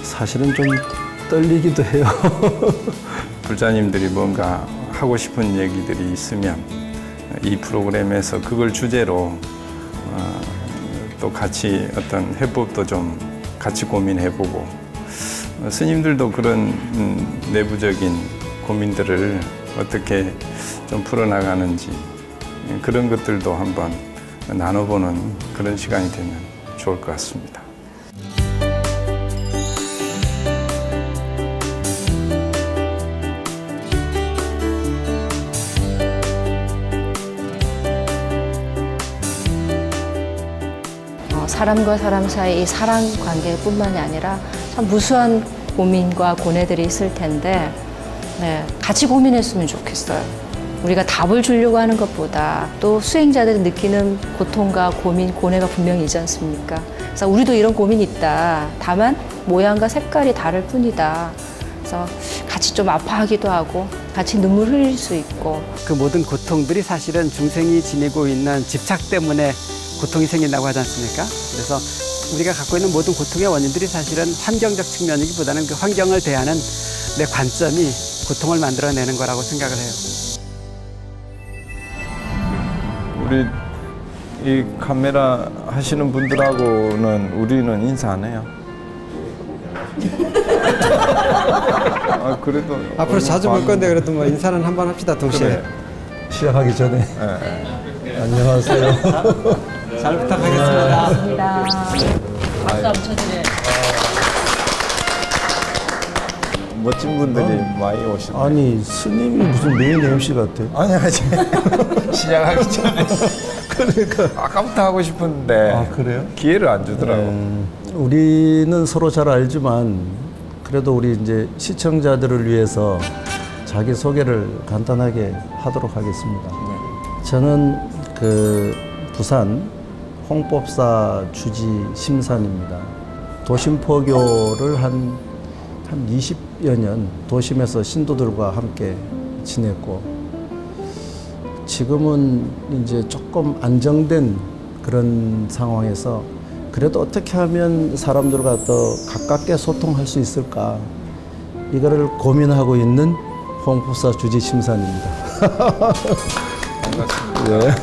사실은 좀 떨리기도 해요. 불자님들이 뭔가 하고 싶은 얘기들이 있으면 이 프로그램에서 그걸 주제로 또 같이 어떤 해법도 좀 같이 고민해보고 스님들도 그런 내부적인 고민들을 어떻게 좀 풀어나가는지 그런 것들도 한번 나눠보는 그런 시간이 되면 좋을 것 같습니다. 사람과 사람 사이 이 사랑 관계뿐만이 아니라 참 무수한 고민과 고뇌들이 있을 텐데 같이 고민했으면 좋겠어요. 우리가 답을 주려고 하는 것보다 또 수행자들이 느끼는 고통과 고민, 고뇌가 분명히 있지 않습니까? 그래서 우리도 이런 고민이 있다. 다만 모양과 색깔이 다를 뿐이다. 그래서 같이 좀 아파하기도 하고 같이 눈물 흘릴 수 있고 그 모든 고통들이 사실은 중생이 지니고 있는 집착 때문에 고통이 생긴다고 하지 않습니까? 그래서 우리가 갖고 있는 모든 고통의 원인들이 사실은 환경적 측면이기보다는 그 환경을 대하는 내 관점이 고통을 만들어내는 거라고 생각을 해요. 우리 이 카메라 하시는 분들하고는 우리는 인사 안 해요. 아, 그래도 앞으로 자주 볼 건데 그래도 뭐 인사는 한번 합시다, 동시에. 그래. 시작하기 전에. 네. 안녕하세요. 잘 부탁하겠습니다. 감사합니다. 박수 한번 쳐주세요. 멋진 분들이 많이 오시네. 아니 스님이 무슨 메인 MC 같아? 아니 시작하기 전에 그러니까 아까부터 하고 싶은데 아 그래요? 기회를 안 주더라고. 우리는 서로 잘 알지만 그래도 우리 이제 시청자들을 위해서 자기 소개를 간단하게 하도록 하겠습니다. 네. 저는 그 부산 홍법사 주지 심산입니다. 도심포교를 한 20여 년 도심에서 신도들과 함께 지냈고 지금은 이제 조금 안정된 그런 상황에서 그래도 어떻게 하면 사람들과 더 가깝게 소통할 수 있을까 이거를 고민하고 있는 홍법사 주지 심산입니다. 반갑습니다. 네.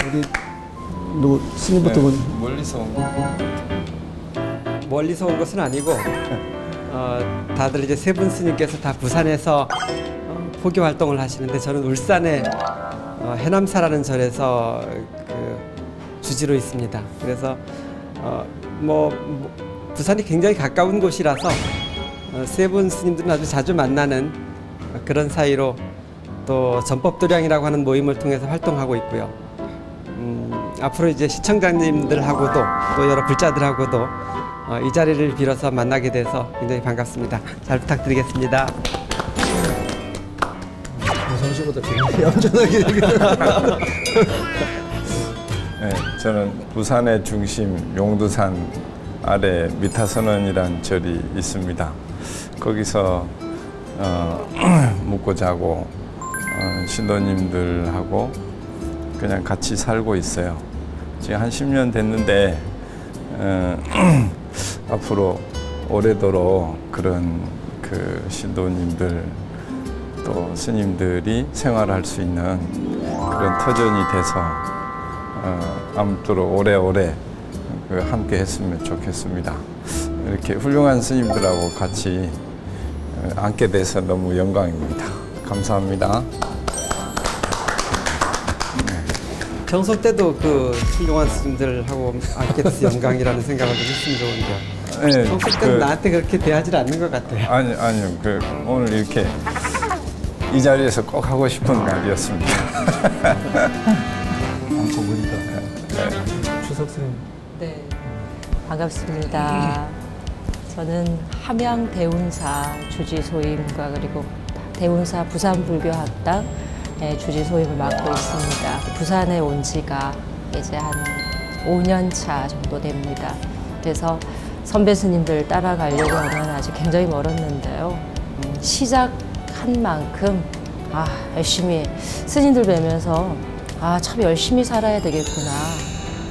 우리 누구 스님부터 네, 멀리서 온 거. 멀리서 온 것은 아니고 다들 이제 세 분 스님께서 다 부산에서 포교 활동을 하시는데 저는 울산의 해남사라는 절에서 그 주지로 있습니다. 그래서 부산이 굉장히 가까운 곳이라서 세 분 스님들은 아주 자주 만나는 그런 사이로 또 전법도량이라고 하는 모임을 통해서 활동하고 있고요. 앞으로 이제 시청자님들하고도 또 여러 불자들하고도 이 자리를 빌어서 만나게 돼서 굉장히 반갑습니다. 잘 부탁드리겠습니다. 평상시보다 굉장히 얌전하게 네, 저는 부산의 중심 용두산 아래 미타선원이라는 절이 있습니다. 거기서 묵고 자고 신도님들하고 그냥 같이 살고 있어요. 지금 한 10년 됐는데 앞으로 오래도록 그런 그 그 신도님들 또 스님들이 생활할 수 있는 그런 터전이 돼서 아무쪼록 오래오래 함께 했으면 좋겠습니다. 이렇게 훌륭한 스님들하고 같이 앉게 돼서 너무 영광입니다. 감사합니다. 평소 때도 그 훌륭한 스님들하고 앉게 돼서 영광이라는 생각을 좀 했으면 좋은데 네, 평소 때는 나한테 그렇게 대하지 않는 것 같아요. 아니요. 오늘 이렇게 이 자리에서 꼭 하고 싶은 말이었습니다. 앉고 보니까 추석 스님. 네, 반갑습니다. 저는 함양 대운사 주지소임과 그리고 대운사 부산불교학당 주지소임을 맡고 있습니다. 부산에 온 지가 이제 한 5년 차 정도 됩니다. 그래서 선배 스님들 따라가려고 하면 아직 굉장히 멀었는데요. 시작한 만큼 열심히 스님들 뵈면서 참 열심히 살아야 되겠구나,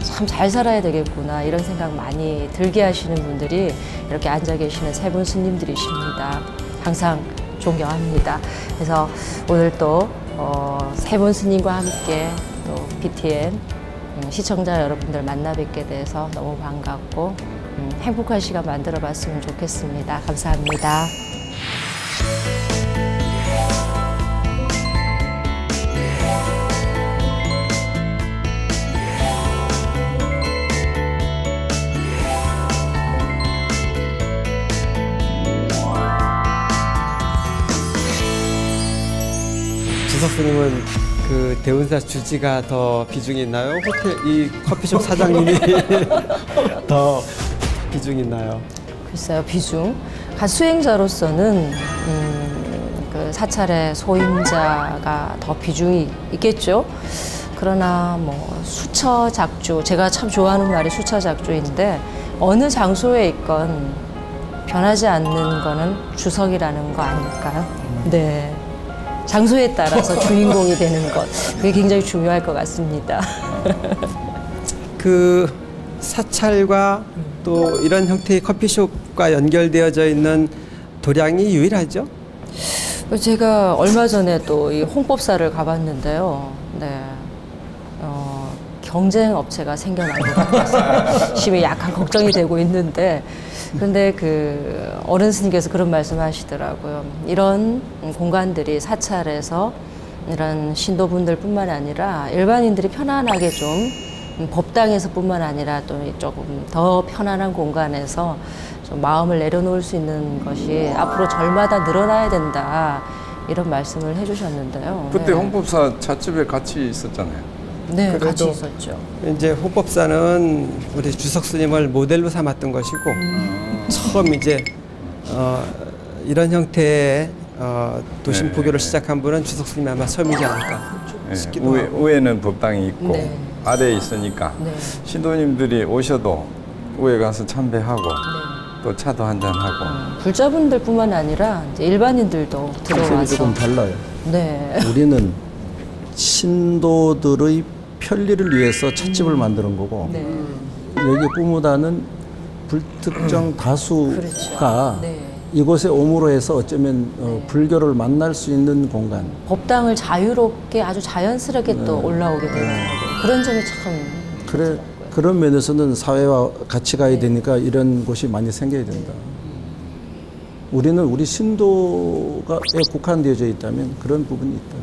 참 잘 살아야 되겠구나 이런 생각 많이 들게 하시는 분들이 이렇게 앉아 계시는 세 분 스님들이십니다. 항상 존경합니다. 그래서 오늘 또 세 분 스님과 함께 또 BTN 시청자 여러분들 만나 뵙게 돼서 너무 반갑고 행복한 시간 만들어 봤으면 좋겠습니다. 감사합니다. 주석 스님은 그 대운사 주지가 더 비중이 있나요? 이 커피숍 사장님이 더 비중이 있나요? 글쎄요, 비중. 간 수행자로서는 그 사찰의 소임자가 더 비중이 있겠죠. 그러나 뭐 수처작주, 제가 참 좋아하는 말이 수처작주인데 어느 장소에 있건 변하지 않는 거는 주석이라는 거 아닐까요? 네. 장소에 따라서 주인공이 되는 것, 그게 굉장히 중요할 것 같습니다. 그 사찰과 또 이런 형태의 커피숍과 연결되어져 있는 도량이 유일하죠? 제가 얼마 전에 또 이 홍법사를 가봤는데요. 네. 경쟁 업체가 생겨난 것 같아서 심히 약간 걱정이 되고 있는데, 근데 그 어른 스님께서 그런 말씀 하시더라고요. 이런 공간들이 사찰에서 이런 신도분들 뿐만 아니라 일반인들이 편안하게 좀 법당에서 뿐만 아니라 또 조금 더 편안한 공간에서 좀 마음을 내려놓을 수 있는 것이 앞으로 절마다 늘어나야 된다, 이런 말씀을 해주셨는데요. 그때 네. 홍법사 찻집에 같이 있었잖아요. 네, 같이 있었죠. 이제 홍법사는 우리 주석 스님을 모델로 삼았던 것이고 처음 이제 이런 형태의 도심 포교를 시작한 분은 주석 스님이 아마 처음이지 않을까 싶기도 하고. 위에는 법당이 있고 네. 아래에 있으니까 네. 신도님들이 오셔도 위에 가서 참배하고 또 차도 한잔하고 불자분들뿐만 아니라 이제 일반인들도 컨셉이 들어와서. 조금 달라요. 네. 우리는 신도들의 편리를 위해서 찻집을 만드는 거고, 네. 여기 꾸무다는 불특정 다수가 그렇죠. 네. 이곳에 오므로 해서 어쩌면 불교를 만날 수 있는 공간. 법당을 자유롭게 아주 자연스럽게 또 올라오게 되는 그런 점이 참. 그런 면에서는 사회와 같이 가야 되니까 이런 곳이 많이 생겨야 된다. 우리는 우리 신도가에 국한되어져 있다면 그런 부분이 있다.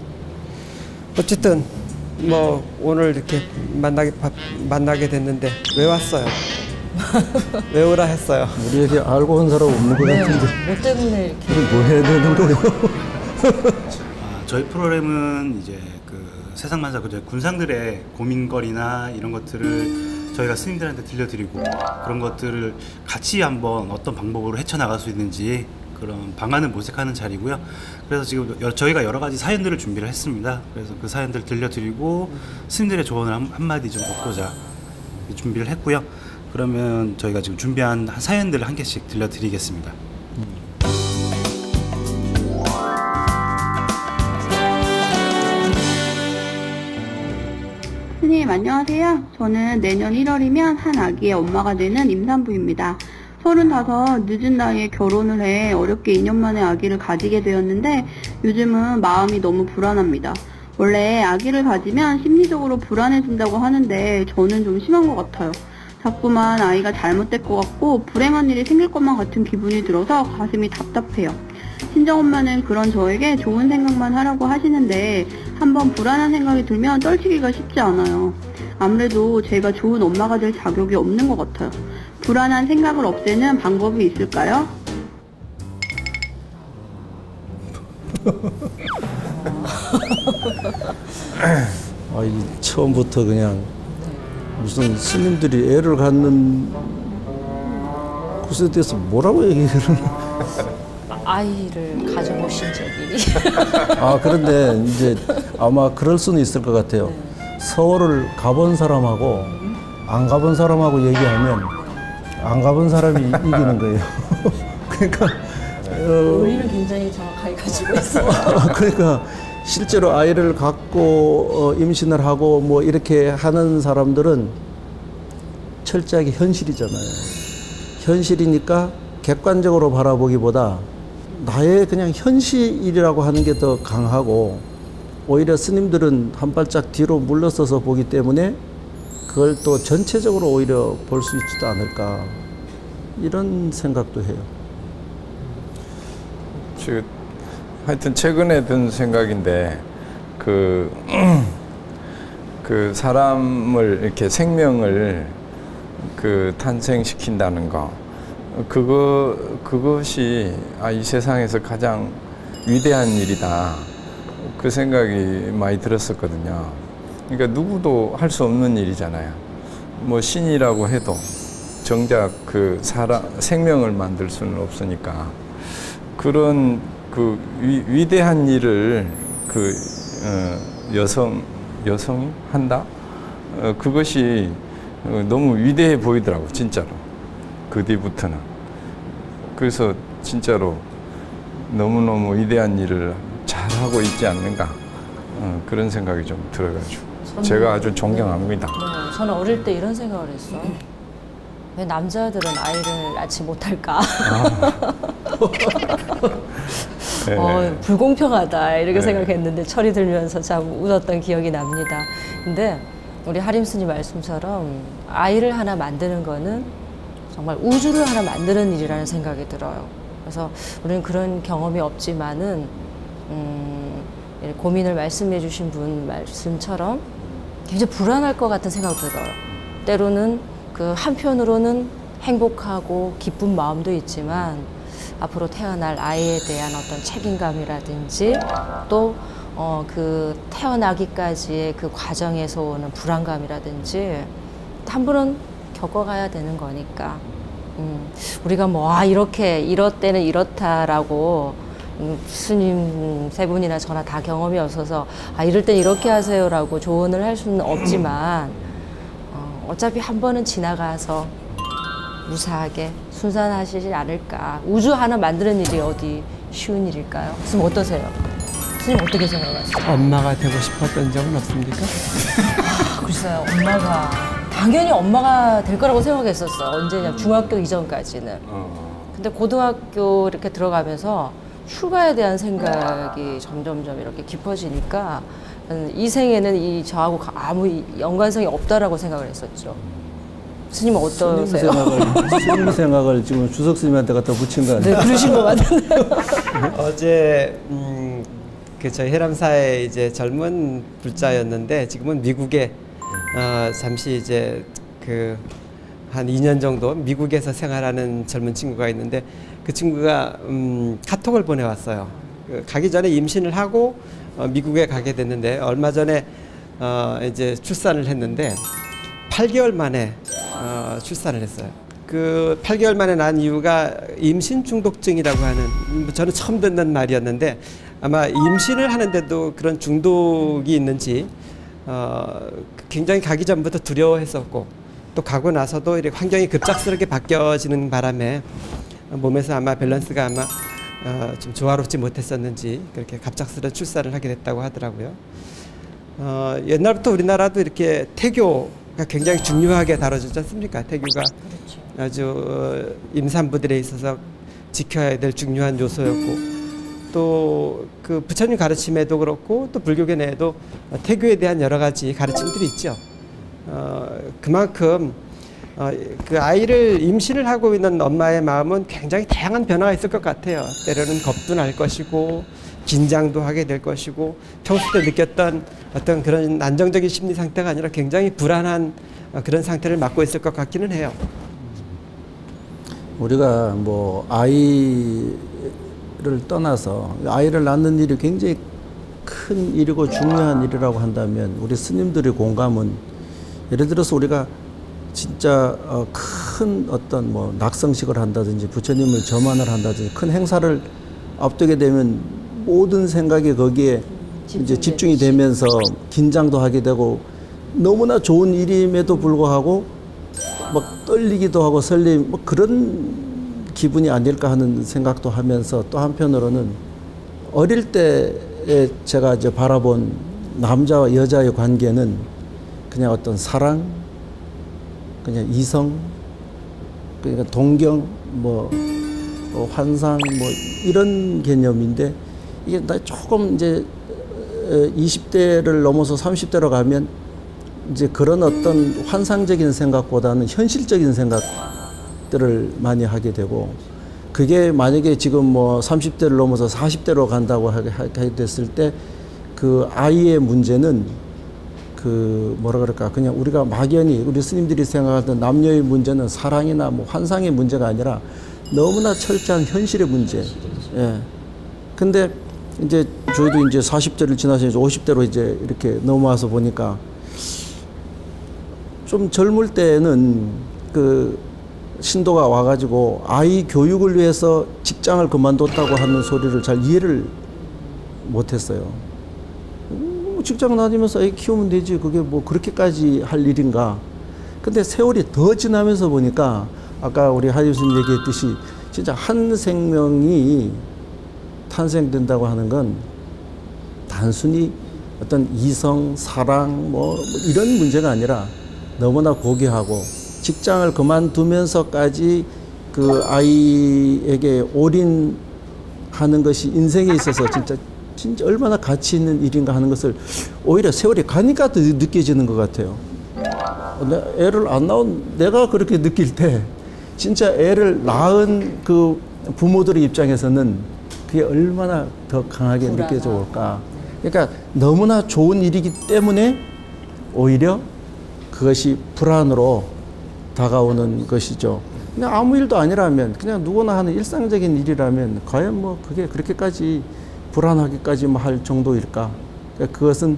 어쨌든 뭐 오늘 이렇게 만나게 됐는데 왜 왔어요? 왜 오라 했어요? 우리에게 알고 온 사람 없는 것 같은데 뭐 때문에 이렇게. 뭐 해야 되는 거예요? 저희 프로그램은 이제 그 세상만사 군상들의 고민거리나 이런 것들을 저희가 스님들한테 들려드리고 그런 것들을 같이 한번 어떤 방법으로 헤쳐나갈 수 있는지 그런 방안을 모색하는 자리고요. 그래서 지금 저희가 여러 가지 사연들을 준비를 했습니다. 그래서 그 사연들 들려드리고 스님들의 조언을 한마디 좀 얻고자 준비를 했고요. 그러면 저희가 지금 준비한 사연들을 한 개씩 들려드리겠습니다. 스님 안녕하세요. 저는 내년 1월이면 한 아기의 엄마가 되는 임산부입니다. 35 늦은 나이에 결혼을 해 어렵게 2년 만에 아기를 가지게 되었는데 요즘은 마음이 너무 불안합니다. 원래 아기를 가지면 심리적으로 불안해진다고 하는데 저는 좀 심한 것 같아요. 자꾸만 아이가 잘못될 것 같고 불행한 일이 생길 것만 같은 기분이 들어서 가슴이 답답해요. 친정엄마는 그런 저에게 좋은 생각만 하라고 하시는데 한번 불안한 생각이 들면 떨치기가 쉽지 않아요. 아무래도 제가 좋은 엄마가 될 자격이 없는 것 같아요. 불안한 생각을 없애는 방법이 있을까요? 처음부터 그냥 무슨 스님들이 애를 갖는 것에 대해서 뭐라고 얘기를 아이를 가져보신 적이 그런데 이제 아마 그럴 수는 있을 것 같아요. 서울을 가본 사람하고 안 가본 사람하고 얘기하면 안 가본 사람이 이기는 거예요. 그러니까 논리를 굉장히 정확하게 가지고 있어요. 그러니까 실제로 아이를 갖고 임신을 하고 뭐 이렇게 하는 사람들은 철저하게 현실이잖아요. 현실이니까 객관적으로 바라보기보다 나의 그냥 현실이라고 하는 게 더 강하고 오히려 스님들은 한 발짝 뒤로 물러서서 보기 때문에 그걸 또 전체적으로 오히려 볼 수 있지도 않을까 이런 생각도 해요. 하여튼 최근에 든 생각인데 그 사람을 이렇게 생명을 탄생시킨다는 거 그것이 이 세상에서 가장 위대한 일이다 그 생각이 많이 들었었거든요. 그러니까 누구도 할 수 없는 일이잖아요. 뭐 신이라고 해도 정작 생명을 만들 수는 없으니까 그런 위대한 일을 여성이 한다? 그것이 너무 위대해 보이더라고, 진짜로. 그 뒤부터는. 그래서 진짜로 너무너무 위대한 일을 잘하고 있지 않는가. 그런 생각이 좀 들어가지고. 제가 아주 존경합니다. 네, 저는 어릴 때 이런 생각을 했어. 왜 남자들은 아이를 낳지 못할까? 네. 불공평하다 이렇게 네. 생각했는데 철이 들면서 참 웃었던 기억이 납니다. 근데 우리 하림 스님 말씀처럼 아이를 하나 만드는 거는 정말 우주를 하나 만드는 일이라는 생각이 들어요. 그래서 우리는 그런 경험이 없지만은 고민을 말씀해 주신 분 말씀처럼 굉장히 불안할 것 같은 생각이 들어요. 때로는 한편으로는 행복하고 기쁜 마음도 있지만 앞으로 태어날 아이에 대한 어떤 책임감이라든지 또 태어나기까지의 그 과정에서 오는 불안감이라든지 한 번은 겪어가야 되는 거니까 우리가 이럴 때는 이렇다라고 스님 세 분이나 저나 다 경험이 없어서 이럴 땐 이렇게 하세요라고 조언을 할 수는 없지만 어차피 한 번은 지나가서 무사하게 순산하시지 않을까. 우주 하나 만드는 일이 어디 쉬운 일일까요? 스님 어떠세요? 스님 어떻게 생각하세요? 엄마가 되고 싶었던 적은 없습니까? 글쎄요. 당연히 엄마가 될 거라고 생각했었어. 언제냐, 중학교 이전까지는. 근데 고등학교 이렇게 들어가면서 출가에 대한 생각이 점점점 이렇게 깊어지니까 이 생에는 저하고 아무 연관성이 없다라고 생각을 했었죠. 스님은 어떠세요? 스님 생각을 지금 주석 스님한테 갖다 붙인 거 아니에요? 네, 그러신 것 같은데요. 어제 저희 해람사의 이제 젊은 불자였는데 지금은 미국에 잠시 이제 한 2년 정도 미국에서 생활하는 젊은 친구가 있는데 그 친구가 카톡을 보내왔어요. 가기 전에 임신을 하고 미국에 가게 됐는데 얼마 전에 이제 출산을 했는데 8개월 만에 출산을 했어요. 그 8개월 만에 난 이유가 임신 중독증이라고 하는, 저는 처음 듣는 말이었는데 아마 임신을 하는데도 그런 중독이 있는지 굉장히 가기 전부터 두려워했었고 또 가고 나서도 이렇게 환경이 급작스럽게 바뀌어지는 바람에 몸에서 아마 밸런스가 아마 좀 조화롭지 못했었는지 그렇게 갑작스런 출산을 하게 됐다고 하더라고요. 옛날부터 우리나라도 이렇게 태교가 굉장히 중요하게 다뤄지지 않습니까? 태교가 아주 임산부들에 있어서 지켜야 될 중요한 요소였고, 또 그 부처님 가르침에도 그렇고 또 불교계 내에도 태교에 대한 여러 가지 가르침들이 있죠. 그만큼 그 아이를 임신을 하고 있는 엄마의 마음은 굉장히 다양한 변화가 있을 것 같아요. 때로는 겁도 날 것이고 긴장도 하게 될 것이고, 평소 때 느꼈던 어떤 그런 안정적인 심리 상태가 아니라 굉장히 불안한 그런 상태를 맞고 있을 것 같기는 해요. 우리가 뭐 아이를 떠나서 아이를 낳는 일이 굉장히 큰 일이고 중요한 일이라고 한다면, 우리 스님들의 공감은 예를 들어서 우리가 진짜 큰 어떤 뭐 낙성식을 한다든지 부처님을 점안을 한다든지 큰 행사를 앞두게 되면 모든 생각이 거기에 이제 집중이 되면서 긴장도 하게 되고, 너무나 좋은 일임에도 불구하고 막 떨리기도 하고 설렘, 뭐 그런 기분이 아닐까 하는 생각도 하면서, 또 한편으로는 어릴 때에 제가 이제 바라본 남자와 여자의 관계는 그냥 어떤 사랑, 그냥 이성, 그러니까 동경, 뭐 환상, 뭐 이런 개념인데, 이게 나 조금 이제 20대를 넘어서 30대로 가면 이제 그런 어떤 환상적인 생각보다는 현실적인 생각들을 많이 하게 되고, 그게 만약에 지금 뭐 30대를 넘어서 40대로 간다고 하게 됐을 때 그 아이의 문제는 그 뭐라 그럴까, 그냥 우리가 막연히 우리 스님들이 생각하던 남녀의 문제는 사랑이나 뭐 환상의 문제가 아니라 너무나 철저한 현실의 문제. 예. 근데 이제 저희도 이제 40대를 지나서 이제 50대로 이제 이렇게 넘어와서 보니까, 좀 젊을 때는 그 신도가 와가지고 아이 교육을 위해서 직장을 그만뒀다고 하는 소리를 잘 이해를 못했어요. 직장 다니면서 애 키우면 되지, 그게 뭐 그렇게까지 할 일인가. 근데 세월이 더 지나면서 보니까 아까 우리 하 교수님 얘기했듯이 진짜 한 생명이 탄생된다고 하는 건 단순히 어떤 이성, 사랑 뭐 이런 문제가 아니라 너무나 고귀하고, 직장을 그만두면서까지 그 아이에게 올인하는 것이 인생에 있어서 진짜 얼마나 가치 있는 일인가 하는 것을 오히려 세월이 가니까 더 느껴지는 것 같아요. 애를 안 낳은 내가 그렇게 느낄 때 진짜 애를 낳은 그 부모들의 입장에서는 그게 얼마나 더 강하게 느껴져 올까. 그러니까 너무나 좋은 일이기 때문에 오히려 그것이 불안으로 다가오는 것이죠. 그냥 아무 일도 아니라면, 그냥 누구나 하는 일상적인 일이라면 과연 뭐 그게 그렇게까지 불안하기까지 할 정도일까? 그러니까 그것은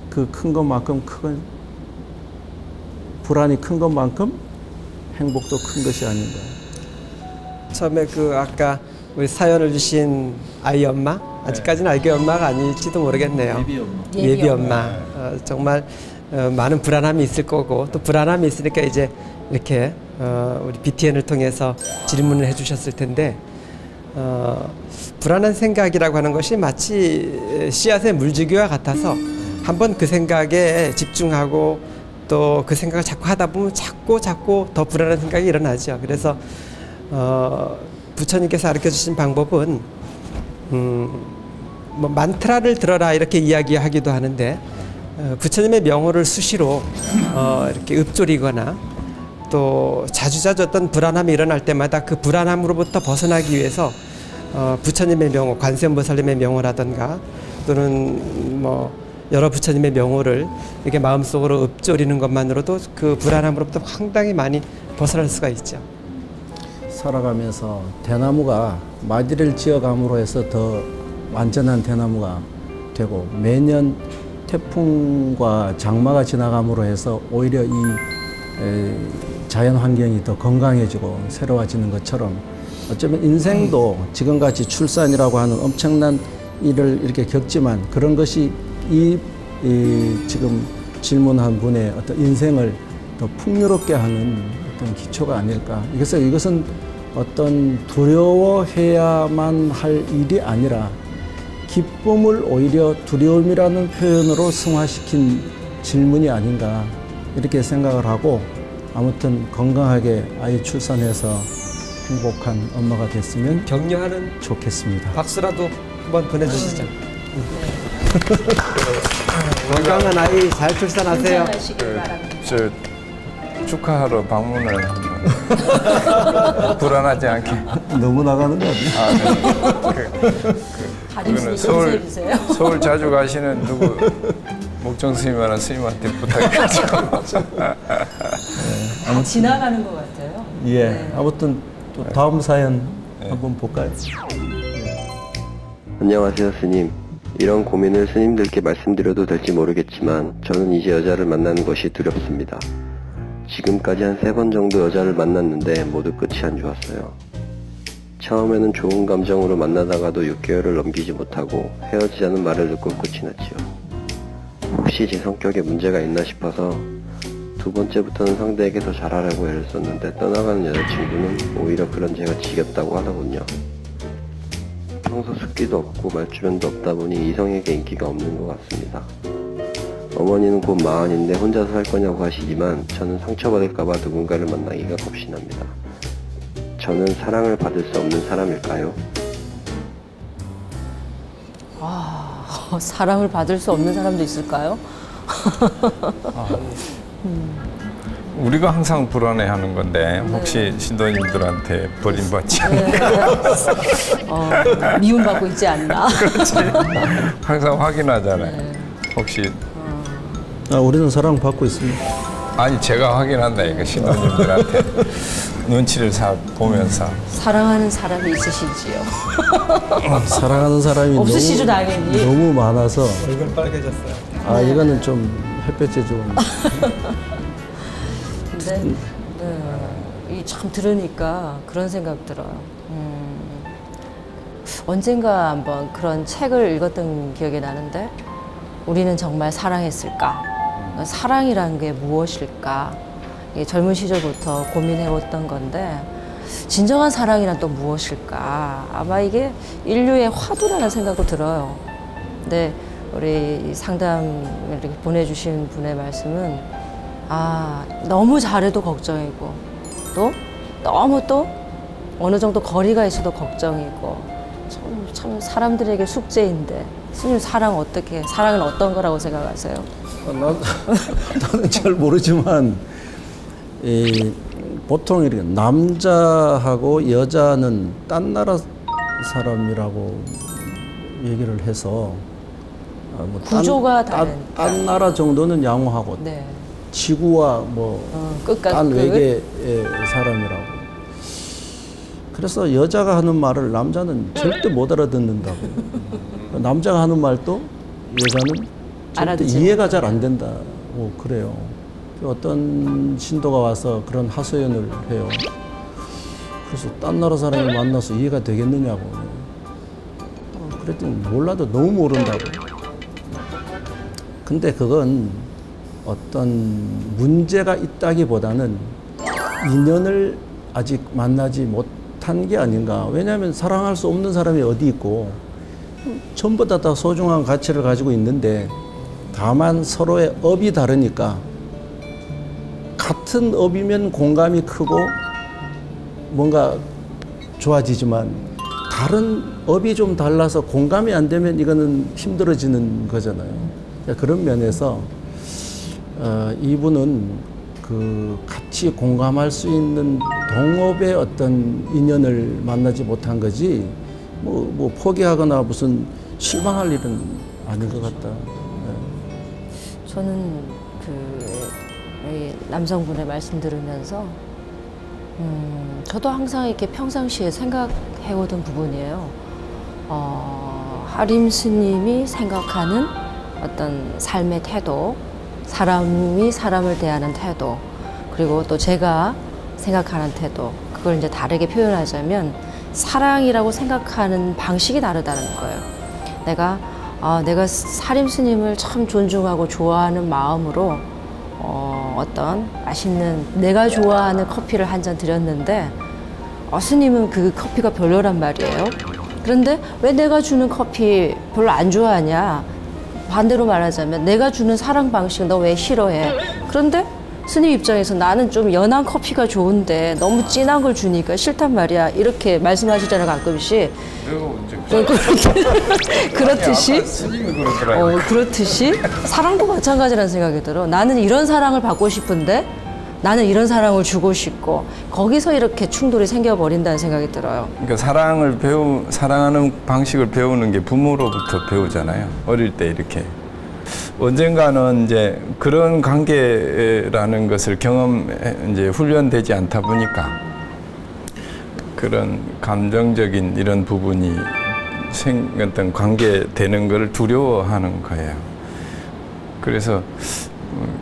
그 큰 것만큼 불안이 큰 것만큼 행복도 큰 것이 아닌가. 처음에 그 아까 우리 사연을 주신 아이 엄마, 아직까지는 아기 엄마가 아닐지도 모르겠네요. 예비 엄마. 정말 많은 불안함이 있을 거고, 또 불안함이 있으니까 이제 이렇게 우리 BTN을 통해서 질문을 해주셨을 텐데, 불안한 생각이라고 하는 것이 마치 씨앗의 물주기와 같아서 한번 그 생각에 집중하고 또 그 생각을 자꾸 하다 보면 자꾸 더 불안한 생각이 일어나죠. 그래서 부처님께서 가르쳐 주신 방법은 뭐 만트라를 들어라 이렇게 이야기하기도 하는데, 부처님의 명호를 수시로 이렇게 읊조리거나, 또 자주자주 어떤 불안함이 일어날 때마다 그 불안함으로부터 벗어나기 위해서 부처님의 명호, 관세음보살님의 명호라든가 또는 뭐 여러 부처님의 명호를 이렇게 마음속으로 읊조리는 것만으로도 그 불안함으로부터 상당히 많이 벗어날 수가 있죠. 살아가면서 대나무가 마디를 지어감으로 해서 더 완전한 대나무가 되고, 매년 태풍과 장마가 지나감으로 해서 오히려 이 자연 환경이 더 건강해지고 새로워지는 것처럼, 어쩌면 인생도 지금같이 출산이라고 하는 엄청난 일을 이렇게 겪지만, 그런 것이 지금 질문한 분의 어떤 인생을 더 풍요롭게 하는 어떤 기초가 아닐까. 이것은 어떤 두려워해야만 할 일이 아니라 기쁨을 오히려 두려움이라는 표현으로 승화시킨 질문이 아닌가, 이렇게 생각을 하고, 아무튼 건강하게 아이 출산해서 행복한 엄마가 됐으면 격려하는 좋겠습니다. 박수라도 한번 보내주시죠. 건강한 아이 잘 출산하세요. 건강하시길 바랍니다. 저 축하하러 방문을 한번 불안하지 않게. 너무 나가는 거 아니야? 그거는 서울 자주 가시는 누구 목정 스님이나 스님한테 부탁해가지고. 다 지나가는 것 같아요. 예. 네. 아무튼 또 다음 사연 한번 볼까요? 안녕하세요, 스님. 이런 고민을 스님들께 말씀드려도 될지 모르겠지만 저는 이제 여자를 만나는 것이 두렵습니다. 지금까지 한 3번 정도 여자를 만났는데 모두 끝이 안 좋았어요. 처음에는 좋은 감정으로 만나다가도 6개월을 넘기지 못하고 헤어지자는 말을 듣고 끝이 났지요. 혹시 제 성격에 문제가 있나 싶어서 2번째부터는 상대에게 더 잘하려고 애를 썼는데 떠나가는 여자친구는 오히려 그런 제가 지겹다고 하더군요. 평소 숫기도 없고 말주변도 없다 보니 이성에게 인기가 없는 것 같습니다. 어머니는 곧 40인데 혼자서 살 거냐고 하시지만 저는 상처받을까봐 누군가를 만나기가 겁이 납니다. 저는 사랑을 받을 수 없는 사람일까요? 사랑을 받을 수 없는 사람도 있을까요? 우리가 항상 불안해하는 건데 혹시 신도님들한테 버림받지 미움받고 있지 않나? 항상 확인하잖아요. 혹시 우리는 사랑받고 있습니다. 아니 제가 확인한다니까 신도님들한테 눈치를 보면서. 사랑하는 사람이 있으시지요? 사랑하는 사람이 없으시죠, 당연히. 너무 많아서 얼굴 빨개졌어요. 이거는 좀 햇볕에 좀 근데 이 참 들으니까 그런 생각 들어요. 언젠가 한번 그런 책을 읽었던 기억이 나는데 우리는 정말 사랑했을까? 사랑이라는 게 무엇일까? 젊은 시절부터 고민해왔던 건데 진정한 사랑이란 또 무엇일까? 아마 이게 인류의 화두라는 생각도 들어요. 근데 우리 상담을 이렇게 보내주신 분의 말씀은 너무 잘해도 걱정이고 또 너무 또 어느 정도 거리가 있어도 걱정이고 참 사람들에게 숙제인데 스님 사랑은 어떤 거라고 생각하세요? 나는 잘 모르지만 보통 이렇게 남자하고 여자는 딴 나라 사람이라고 얘기를 해서 구조가 다른 딴 나라 정도는 양호하고 네. 지구와 딴 외계의 사람이라고. 그래서 여자가 하는 말을 남자는 절대 못 알아듣는다고. 남자가 하는 말도 여자는 절대 이해가 잘 안 된다고 그래요. 어떤 신도가 와서 그런 하소연을 해요. 그래서 딴 나라 사람이 만나서 이해가 되겠느냐고. 그랬더니 몰라도 너무 모른다고. 근데 그건 어떤 문제가 있다기보다는 인연을 아직 만나지 못한 게 아닌가. 왜냐하면 사랑할 수 없는 사람이 어디 있고 전부 다 소중한 가치를 가지고 있는데 다만 서로의 업이 다르니까 같은 업이면 공감이 크고 뭔가 좋아지지만 다른 업이 좀 달라서 공감이 안 되면 이거는 힘들어지는 거잖아요. 그런 면에서 이분은 같이 공감할 수 있는 동업의 어떤 인연을 만나지 못한 거지 뭐 포기하거나 무슨 실망할 일은 아닌 것 같다. 저는 이 남성분의 말씀 들으면서 저도 항상 이렇게 평상시에 생각해오던 부분이에요. 하림 스님이 생각하는 어떤 삶의 태도, 사람이 사람을 대하는 태도, 그리고 또 제가 생각하는 태도, 그걸 이제 다르게 표현하자면 사랑이라고 생각하는 방식이 다르다는 거예요. 내가 하림 스님을 참 존중하고 좋아하는 마음으로 어떤 맛있는 내가 좋아하는 커피를 한 잔 드렸는데 스님은 그 커피가 별로란 말이에요. 그런데 왜 내가 주는 커피 별로 안 좋아하냐? 반대로 말하자면 내가 주는 사랑 방식 너 왜 싫어해? 그런데 스님 입장에서 나는 좀 연한 커피가 좋은데 너무 진한 걸 주니까 싫단 말이야. 이렇게 말씀하시잖아요, 가끔씩. 그렇듯이 스님이 그러더라고요. 그렇듯이 사랑도 마찬가지라는 생각이 들어. 나는 이런 사랑을 받고 싶은데 나는 이런 사랑을 주고 싶고 거기서 이렇게 충돌이 생겨버린다는 생각이 들어요. 그러니까 사랑하는 방식을 배우는 게 부모로부터 배우잖아요. 어릴 때 이렇게. 언젠가는 이제 그런 관계라는 것을 이제 훈련되지 않다 보니까 그런 감정적인 이런 부분이 어떤 관계되는 걸 두려워하는 거예요. 그래서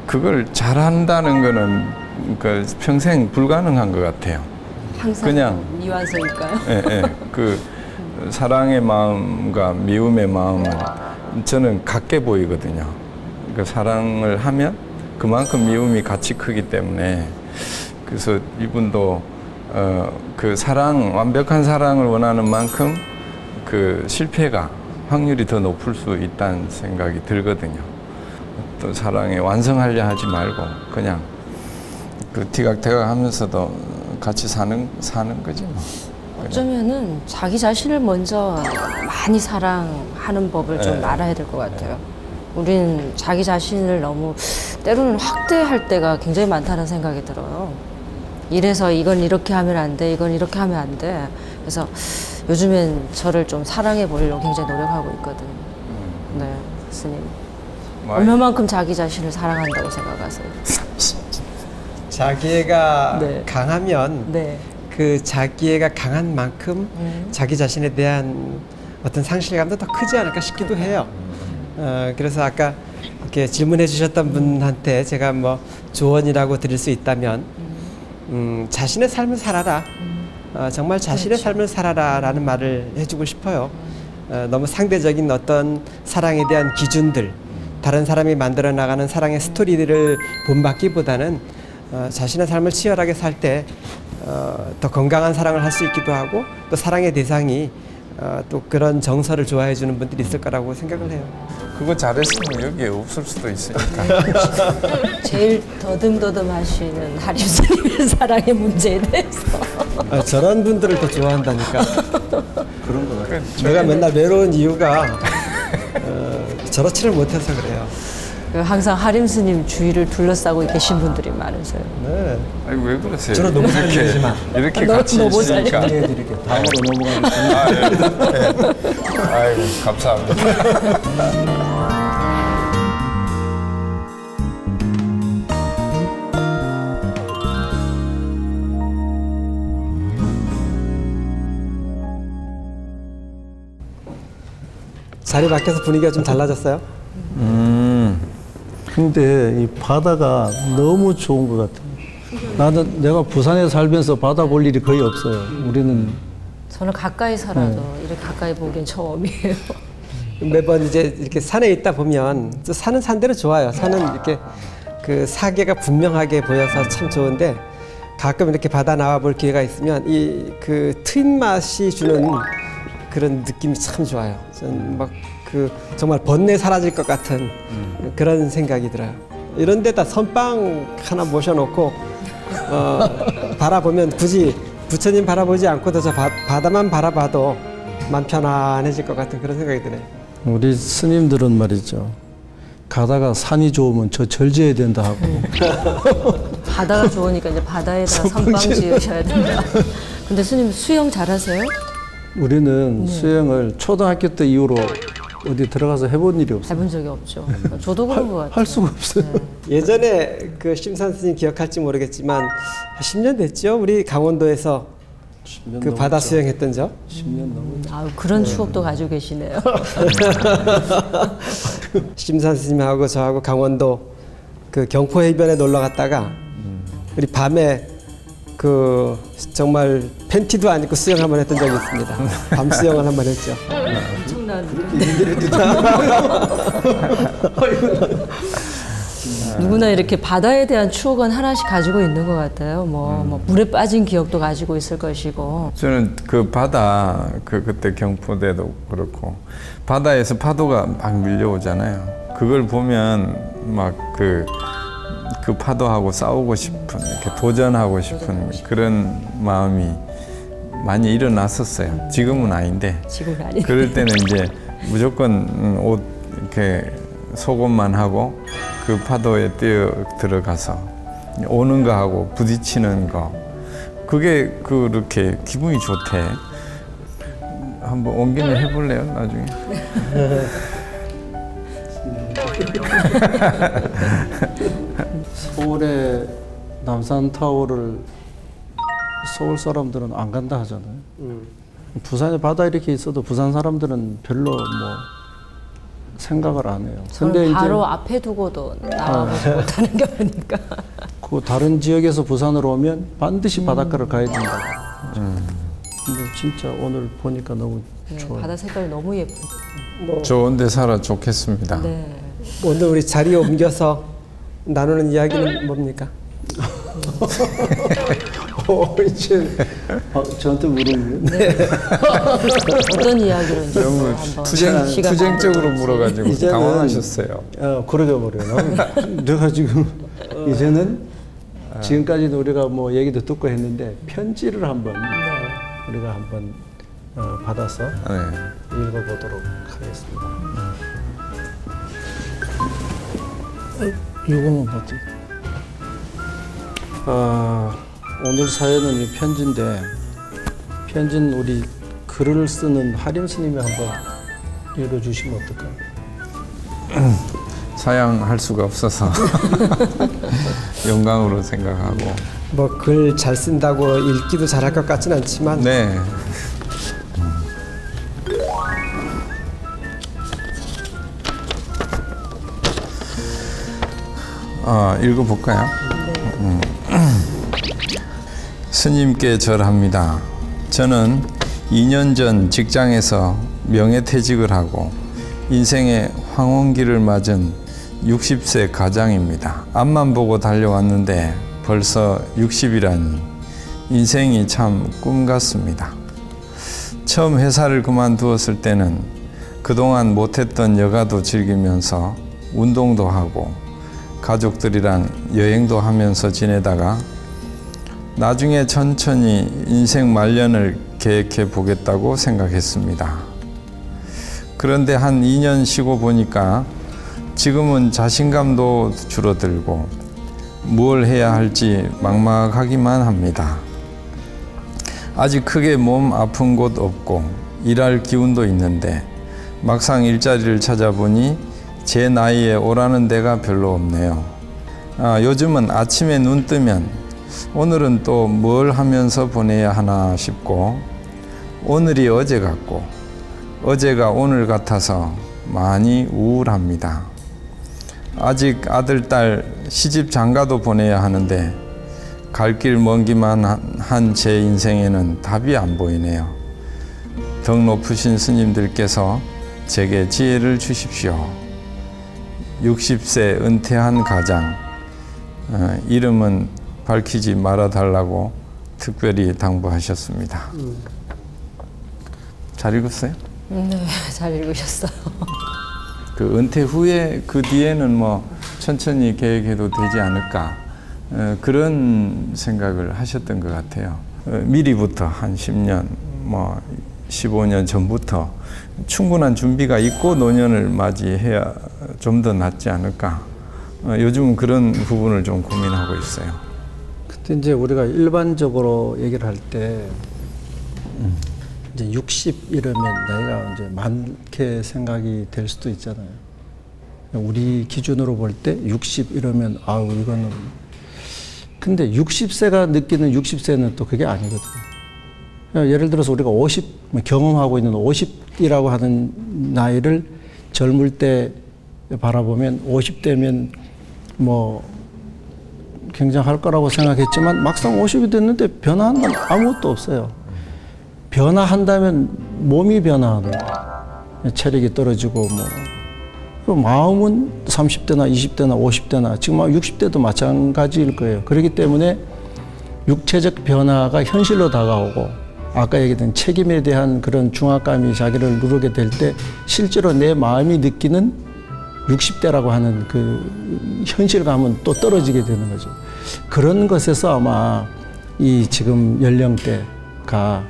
그걸 잘한다는 거는 평생 불가능한 것 같아요. 항상 그냥 미완성일까요? 예. 그 사랑의 마음과 미움의 마음은 저는 같게 보이거든요. 그 사랑을 하면 그만큼 미움이 같이 크기 때문에 그래서 이분도 그 완벽한 사랑을 원하는 만큼 그 실패가 확률이 더 높을 수 있다는 생각이 들거든요. 또 사랑에 완성하려 하지 말고 그냥 그 티각태각 하면서도 같이 사는 거지 뭐. 어쩌면은 자기 자신을 먼저 많이 사랑하는 법을 좀 알아야 될 것 같아요. 우리는 자기 자신을 너무 때로는 확대할 때가 굉장히 많다는 생각이 들어요. 이래서 이건 이렇게 하면 안 돼, 이건 이렇게 하면 안 돼. 그래서 요즘엔 저를 좀 사랑해 보려고 굉장히 노력하고 있거든요. 네, 스님. 얼마만큼 자기 자신을 사랑한다고 생각하세요? 자기애가 네. 강하면 네. 그 자기애가 강한 만큼 자기 자신에 대한 어떤 상실감도 더 크지 않을까 싶기도 해요. 그래서 아까 이렇게 질문해 주셨던 분한테 제가 뭐 조언이라고 드릴 수 있다면 자신의 삶을 살아라. 정말 자신의 삶을 살아라 라는 말을 해주고 싶어요. 너무 상대적인 어떤 사랑에 대한 기준들, 다른 사람이 만들어 나가는 사랑의 스토리들을 본받기보다는 자신의 삶을 치열하게 살 때 더 건강한 사랑을 할 수 있기도 하고 또 사랑의 대상이 또 그런 정서를 좋아해 주는 분들이 있을 거라고 생각을 해요. 그거 잘했으면 여기에 없을 수도 있으니까. 제일 더듬더듬 하시는 하림 스님의 사랑의 문제에 대해서. 저런 분들을 더 좋아한다니까. 그런 거 같아요. 내가 맨날 외로운 이유가 저렇지를 못해서 그래요. 항상 하림 스님 주위를 둘러싸고 계신 분들이 많으세요. 네. 아니 왜 그러세요? 저는 너무 살려주지만. 이렇게 너- 같이 너무 있으니까. 해드릴게요. 다음으로 넘어가겠습니다. 아이고 감사합니다. 자리 바뀌어서 분위기가 좀 달라졌어요? 근데 이 바다가 너무 좋은 것 같아요. 내가 부산에 살면서 바다 볼 일이 거의 없어요. 우리는 저는 가까이 살아도 이렇게 가까이 보기엔 처음이에요. 매번 이제 이렇게 산에 있다 보면 또 산은 산대로 좋아요. 산은 이렇게 그 사계가 분명하게 보여서 참 좋은데 가끔 이렇게 바다 나와 볼 기회가 있으면 이 그 트인 맛이 주는 그런 느낌이 참 좋아요. 전 막 그 정말 번뇌 사라질 것 같은 그런 생각이 들어요. 이런 데다 선빵 하나 모셔놓고 바라보면 굳이 부처님 바라보지 않고도 저 바다만 바라봐도 마음 편안해질 것 같은 그런 생각이 드네요. 우리 스님들은 말이죠. 가다가 산이 좋으면 저 절지해야 된다 하고. 바다가 좋으니까 이제 바다에다가 선빵 지으셔야 된다. 근데 스님 수영 잘하세요? 우리는 수영을 초등학교 때 이후로 어디 들어가서 해본 일이 없어요. 해본 적이 없죠. 저도 그런 것 같아요. 할 수가 없어요. 예전에 그 심산 스님 기억할지 모르겠지만 10년 됐죠? 우리 강원도에서 그 바다 수영했던 적. 10년 넘었죠. 아유, 그런 추억도 가지고 계시네요. 심산 스님하고 저하고 강원도 그 경포 해변에 놀러 갔다가 우리 밤에 그 정말 팬티도 안 입고 수영 한번 했던 적이 있습니다. 밤 수영을 한번 했죠. 엄청난. 누구나 이렇게 바다에 대한 추억은 하나씩 가지고 있는 것 같아요. 뭐 물에 빠진 기억도 가지고 있을 것이고. 저는 그 바다 그때 경포대도 그렇고 바다에서 파도가 막 밀려오잖아요. 그걸 보면 막 그 그 파도하고 싸우고 싶은, 이렇게 도전하고 싶은 그런 마음이 많이 일어났었어요. 지금은 아닌데. 지금은 아닌데. 그럴 때는 이제 무조건 옷 이렇게 속옷만 하고 그 파도에 뛰어 들어가서 오는 거 하고 부딪히는 거, 그게 그렇게 기분이 좋대. 한번 온 김에 해볼래요, 나중에? 서울의 남산타워를 서울 사람들은 안 간다 하잖아요. 부산에 바다 이렇게 있어도 부산 사람들은 별로 뭐 생각을 안 해요. 근데 바로 앞에 두고도 나와보지 못하는 경우니까. 그 다른 지역에서 부산으로 오면 반드시 바닷가를 가야 된다고. 근데 진짜 오늘 보니까 너무 좋아요. 바다 색깔이 너무 예쁘죠. 좋은 데 살아 좋겠습니다. 네. 오늘 우리 자리에 옮겨서 나누는 이야기는 뭡니까? 이제 저한테 물으면 어떤 이야기로 이제 너무 한번 투쟁적으로 물어가지고 이제는, 당황하셨어요. 그러게 말이에요. 내가 지금 이제는 지금까지도 우리가 뭐 얘기도 듣고 했는데 편지를 한번 우리가 한번 받아서 읽어보도록 하겠습니다. 이거는 뭐지? 오늘 사연은 이 편지인데, 편지는 우리 글을 쓰는 하림 스님이 한번 읽어주시면 어떨까요? 사양할 수가 없어서 영광으로 생각하고. 뭐 글 잘 쓴다고 읽기도 잘할 것 같진 않지만 네. 읽어볼까요? 네. 스님께 절합니다. 저는 2년 전 직장에서 명예퇴직을 하고 인생의 황혼기를 맞은 60세 가장입니다. 앞만 보고 달려왔는데 벌써 60이라니 인생이 참 꿈 같습니다. 처음 회사를 그만두었을 때는 그동안 못했던 여가도 즐기면서 운동도 하고 가족들이랑 여행도 하면서 지내다가 나중에 천천히 인생 말년을 계획해 보겠다고 생각했습니다. 그런데 한 2년 쉬고 보니까 지금은 자신감도 줄어들고 뭘 해야 할지 막막하기만 합니다. 아직 크게 몸 아픈 곳 없고 일할 기운도 있는데 막상 일자리를 찾아보니 제 나이에 오라는 데가 별로 없네요. 요즘은 아침에 눈 뜨면 오늘은 또 뭘 하면서 보내야 하나 싶고 오늘이 어제 같고 어제가 오늘 같아서 많이 우울합니다. 아직 아들, 딸 시집 장가도 보내야 하는데 갈 길 먼기만 한 제 인생에는 답이 안 보이네요. 덕 높으신 스님들께서 제게 지혜를 주십시오. 60세 은퇴한 가장, 이름은 밝히지 말아달라고 특별히 당부하셨습니다. 잘 읽었어요? 네, 잘 읽으셨어요. 그 은퇴 후에 그 뒤에는 뭐 천천히 계획해도 되지 않을까, 그런 생각을 하셨던 것 같아요. 미리부터 한 10년, 뭐 15년 전부터 충분한 준비가 있고 노년을 맞이해야 좀 더 낫지 않을까. 요즘은 그런 부분을 좀 고민하고 있어요. 그때 이제 우리가 일반적으로 얘기를 할 때 이제 60 이러면 나이가 이제 많게 생각이 될 수도 있잖아요. 우리 기준으로 볼 때 60 이러면 아우 이거는, 근데 60세가 느끼는 60세는 또 그게 아니거든요. 예를 들어서 우리가 50 경험하고 있는 50이라고 하는 나이를 젊을 때 바라보면 50대면 뭐 굉장할 거라고 생각했지만 막상 50이 됐는데 변화한 건 아무것도 없어요. 변화한다면 몸이 변화하는 거예요. 체력이 떨어지고 뭐. 그 마음은 30대나 20대나 50대나 지금 60대도 마찬가지일 거예요. 그렇기 때문에 육체적 변화가 현실로 다가오고 아까 얘기했던 책임에 대한 그런 중압감이 자기를 누르게 될 때 실제로 내 마음이 느끼는 60대라고 하는 그 현실감은 또 떨어지게 되는 거죠. 그런 것에서 아마 이 지금 연령대가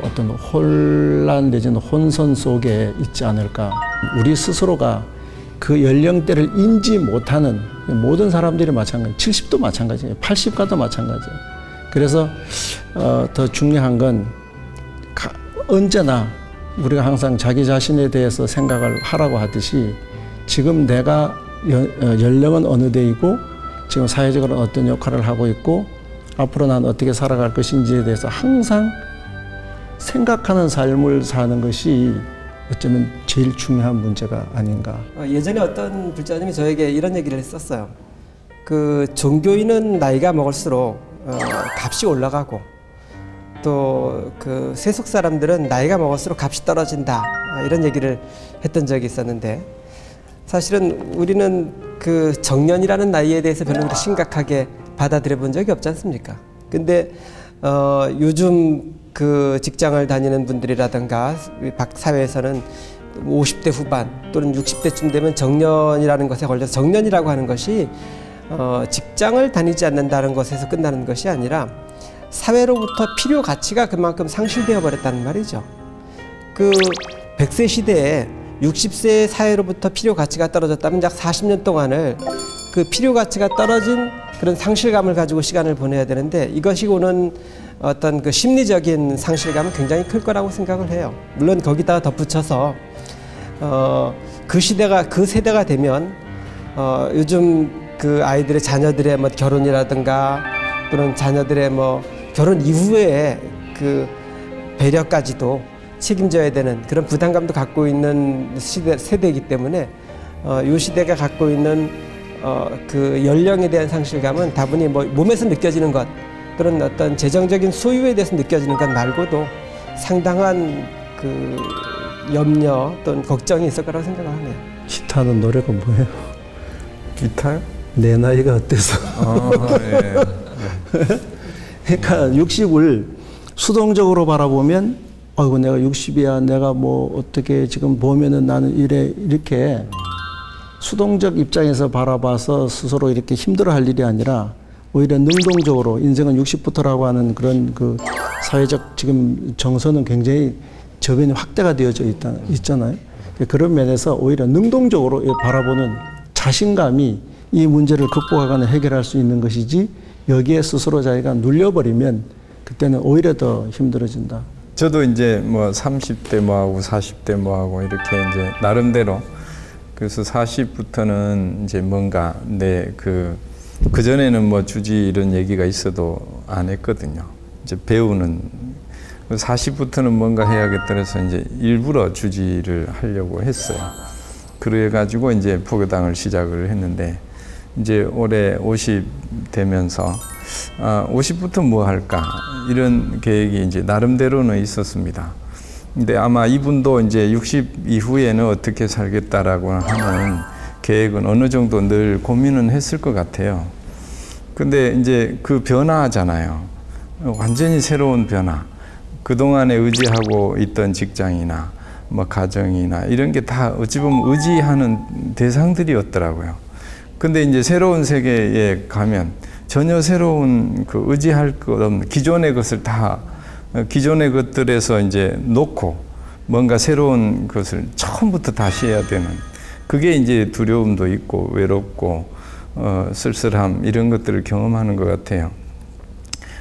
어떤 혼란 내지는 혼선 속에 있지 않을까. 우리 스스로가 그 연령대를 인지 못하는 모든 사람들이 마찬가지, 70도 마찬가지예요. 80가도 마찬가지예요. 그래서 더 중요한 건 언제나 우리가 항상 자기 자신에 대해서 생각을 하라고 하듯이 지금 내가 연령은 어느 데이고 지금 사회적으로 어떤 역할을 하고 있고 앞으로 난 어떻게 살아갈 것인지에 대해서 항상 생각하는 삶을 사는 것이 어쩌면 제일 중요한 문제가 아닌가. 예전에 어떤 불자님이 저에게 이런 얘기를 했었어요. 그 종교인은 나이가 먹을수록 값이 올라가고 또 그 세속 사람들은 나이가 먹을수록 값이 떨어진다, 이런 얘기를 했던 적이 있었는데, 사실은 우리는 그 정년이라는 나이에 대해서 별로 그렇게 심각하게 받아들여 본 적이 없지 않습니까? 근데 요즘 그 직장을 다니는 분들이라든가 사회에서는 50대 후반 또는 60대쯤 되면 정년이라는 것에 걸려서, 정년이라고 하는 것이 직장을 다니지 않는다는 것에서 끝나는 것이 아니라 사회로부터 필요 가치가 그만큼 상실되어 버렸다는 말이죠. 그 100세 시대에 60세 사회로부터 필요 가치가 떨어졌다면 약 40년 동안을 그 필요 가치가 떨어진 그런 상실감을 가지고 시간을 보내야 되는데, 이것이 오는 어떤 그 심리적인 상실감은 굉장히 클 거라고 생각을 해요. 물론 거기다가 덧붙여서 그 세대가 되면 요즘 그 아이들의 자녀들의 뭐 결혼이라든가 또는 자녀들의 뭐 결혼 이후에 그 배려까지도 책임져야 되는 그런 부담감도 갖고 있는 세대이기 때문에 이 시대가 갖고 있는 그 연령에 대한 상실감은 다분히 뭐 몸에서 느껴지는 것 또는 어떤 재정적인 소유에 대해서 느껴지는 것 말고도 상당한 그 염려 또는 걱정이 있을 거라고 생각을 하네요. 기타는 노래가 뭐예요? 기타요? 내 나이가 어때서? 예. 그러니까 60을 수동적으로 바라보면 아이고 내가 60이야, 내가 뭐 어떻게 지금 보면은 나는 이렇게 수동적 입장에서 바라봐서 스스로 이렇게 힘들어할 일이 아니라 오히려 능동적으로 인생은 60부터라고 하는 그런 그 사회적 지금 정서는 굉장히 저변이 확대가 되어져 있잖아요. 그런 면에서 오히려 능동적으로 바라보는 자신감이 이 문제를 극복하거나 해결할 수 있는 것이지, 여기에 스스로 자기가 눌려버리면 그때는 오히려 더 힘들어진다. 저도 이제 뭐 30대 뭐하고 40대 뭐하고 이렇게 이제 나름대로, 그래서 40부터는 이제 뭔가 그전에는 뭐 주지 이런 얘기가 있어도 안 했거든요. 이제 배우는 40부터는 뭔가 해야겠다 해서 이제 일부러 주지를 하려고 했어요. 그래가지고 이제 포교당을 시작을 했는데, 이제 올해 50 되면서 50부터 뭐 할까 이런 계획이 이제 나름대로는 있었습니다. 근데 아마 이분도 이제 60 이후에는 어떻게 살겠다라고 하는 계획은 어느 정도 늘 고민은 했을 것 같아요. 근데 이제 그 변화잖아요. 완전히 새로운 변화. 그동안에 의지하고 있던 직장이나 뭐 가정이나 이런 게 다 어찌 보면 의지하는 대상들이었더라고요. 근데 이제 새로운 세계에 가면 전혀 새로운 그 의지할 것 없는 기존의 것을 다, 기존의 것들에서 이제 놓고 뭔가 새로운 것을 처음부터 다시 해야 되는, 그게 이제 두려움도 있고 외롭고 쓸쓸함 이런 것들을 경험하는 것 같아요.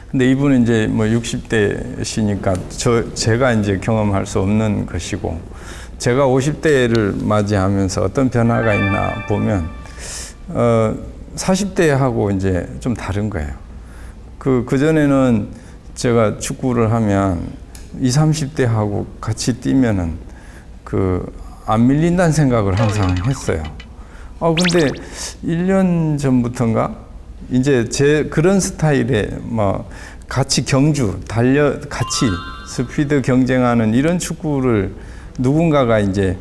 근데 이분은 이제 뭐 60대시니까 제가 이제 경험할 수 없는 것이고, 제가 50대를 맞이하면서 어떤 변화가 있나 보면 40대하고 이제 좀 다른 거예요. 그전에는 제가 축구를 하면 20, 30대하고 같이 뛰면은 안 밀린다는 생각을 항상 했어요. 근데 1년 전부터인가 이제 그런 스타일의 뭐 같이 같이 스피드 경쟁하는 이런 축구를 누군가가 이제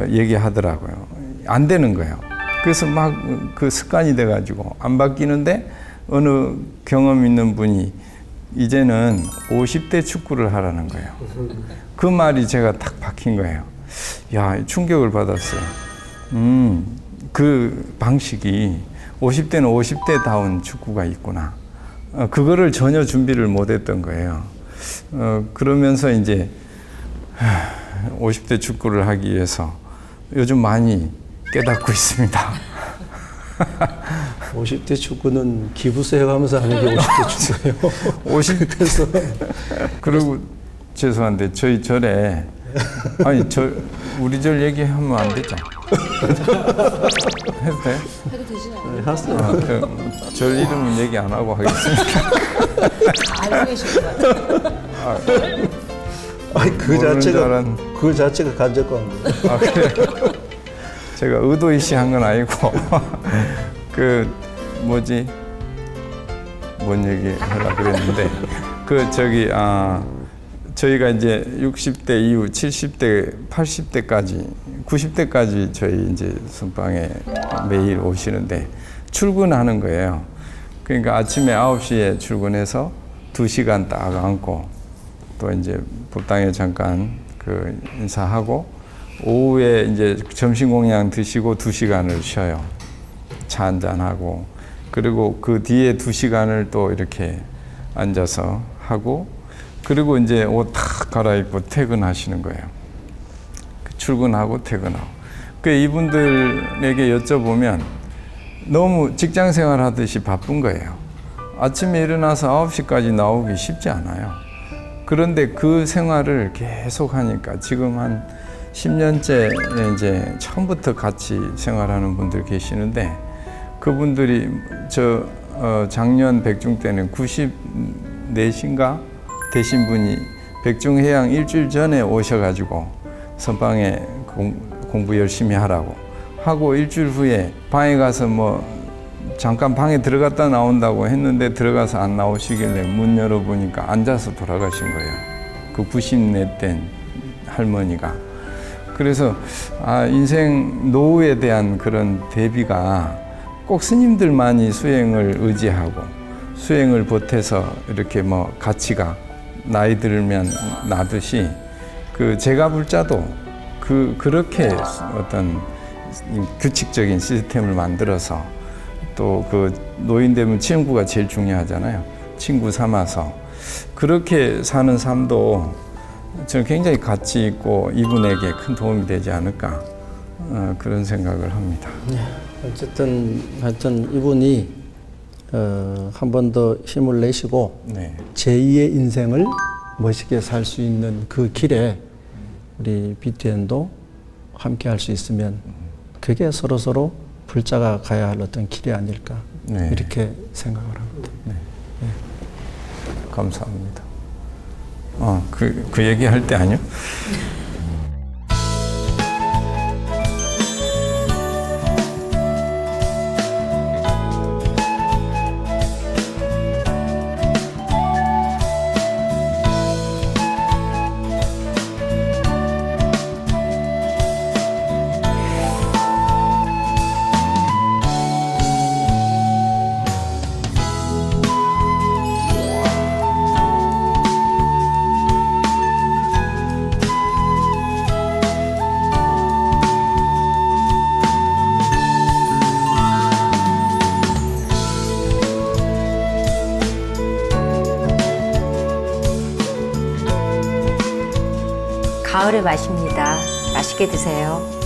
얘기하더라고요. 안 되는 거예요. 그래서 막 그 습관이 돼가지고 안 바뀌는데, 어느 경험 있는 분이 이제는 50대 축구를 하라는 거예요. 그 말이 제가 딱 박힌 거예요. 야, 충격을 받았어요. 그 방식이 50대는 50대다운 축구가 있구나. 그거를 전혀 준비를 못했던 거예요. 그러면서 이제 50대 축구를 하기 위해서 요즘 많이 깨닫고 있습니다. 50대 축구는 기부세 해가면서 하는 게 50대 축구예요. 그래서 그리고 죄송한데 저희 절에 아니 우리 절 얘기하면 안 되죠? 해도 돼? 해도 되지 않아요? 네, 하세요. 절 이름은 얘기 안 하고 하겠습니다. 알고 계실 것 같아요. 아니 그 자체가 간접광고. 아 그래? 제가 의도이시한 건 아니고 그 뭐지 뭔 얘기 하려고 그랬는데 저희가 이제 60대 이후 70대, 80대까지, 90대까지 저희 이제 선방에 매일 오시는데 출근하는 거예요. 그러니까 아침에 9시에 출근해서 2시간 딱 앉고 또 이제 법당에 잠깐 그 인사하고 오후에 이제 점심 공양 드시고 2시간을 쉬어요. 차 한잔하고 그리고 그 뒤에 2시간을 또 이렇게 앉아서 하고 그리고 이제 옷 탁 갈아입고 퇴근하시는 거예요. 출근하고 퇴근하고. 그 이분들에게 여쭤보면 너무 직장 생활 하듯이 바쁜 거예요. 아침에 일어나서 9시까지 나오기 쉽지 않아요. 그런데 그 생활을 계속 하니까 지금 한 10년째 이제 처음부터 같이 생활하는 분들 계시는데 그분들이 작년 백중 때는 94신가 되신 분이 백중해양 일주일 전에 오셔가지고 선방에 공부 열심히 하라고 하고 일주일 후에 방에 가서 뭐 잠깐 방에 들어갔다 나온다고 했는데 들어가서 안 나오시길래 문 열어보니까 앉아서 돌아가신 거예요. 그 94 된 할머니가. 그래서 인생 노후에 대한 그런 대비가 꼭 스님들만이 수행을 의지하고 수행을 보태서 이렇게 뭐 가치가 나이 들면 나듯이 그 제가불자도 그렇게 어떤 규칙적인 시스템을 만들어서 또 그 노인 되면 친구가 제일 중요하잖아요. 친구 삼아서 그렇게 사는 삶도 저는 굉장히 가치 있고 이분에게 큰 도움이 되지 않을까 그런 생각을 합니다. 네, 어쨌든 하여튼 이분이 한 번 더 힘을 내시고 네. 제2의 인생을 멋있게 살 수 있는 그 길에 우리 BTN도 함께 할 수 있으면 그게 서로서로 불자가 가야 할 어떤 길이 아닐까 네. 이렇게 생각을 합니다. 네. 네. 감사합니다. 그 얘기 할 때 아니요? 가을의 맛입니다. 맛있게 드세요.